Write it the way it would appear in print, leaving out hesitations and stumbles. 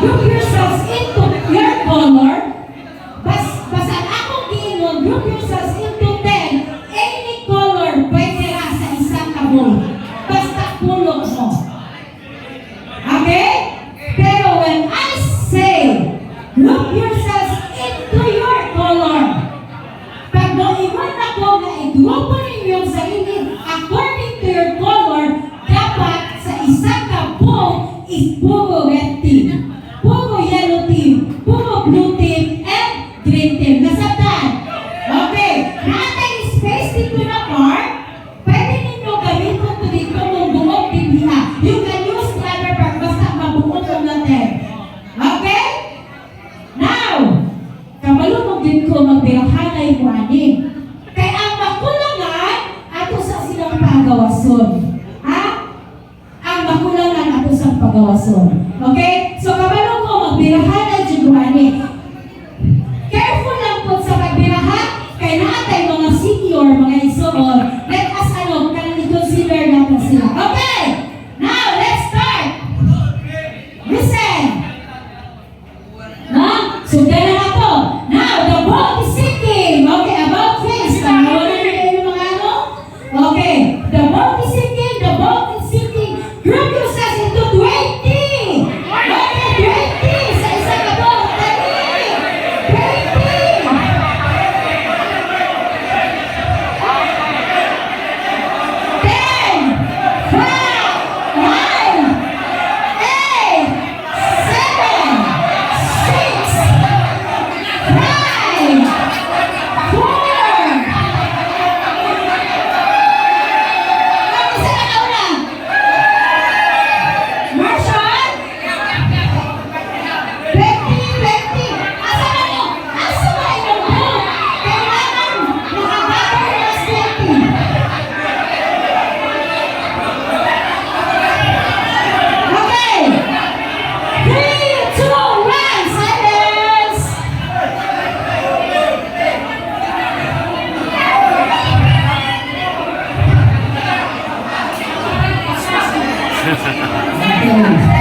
group yourselves into your color. Basta akong giingon, group yourselves into 10. Any color pwede ra sa isang kabog. Basta pulo mo. Okay? Pero when I say, group yourselves into your color, pag mo-iwan ako na i-grupo ninyong sarili according to your color, dapat sa isang kabog is puro red team, puro yellow team, puro blue team, and green team. Nasabtan? Okay. Naatay space dito na part, pwede ninyo gawin ko ito dito kung buong biblia. You can use rubber part basta mabuong ng natin. Okay? Now, kamalumog din ko magbirahanay mo anin. Kaya ang makulangan, ato sa silang pagawason. Ha? Ang makulangan ato sa pagawason. Okay? So, kamalumog ko magbirahanay dyan mo anin. Careful lang po sa pagbirahan, kaya naatay mga senior, mga isoon, let us kanang i-consider natin sila. Okay! Now, let's start! Listen! No? So, ganun ako. Now, the boat is sinking. Okay, about face. Tanawa na nila yung mga ano? Okay, the boat is sinking, the boat is sinking. Group yourselves into 20. Okay, 20 sa isang kabog. Dali! 20! 10, 5, 9, 8, 7, 6, 5, 4. Isa na kauna. Marshall? 20. Asa na mo? Asa ba yung book? Kailangan nakagather nas 20. Okay. 3, 2, 1. Silence. Okay.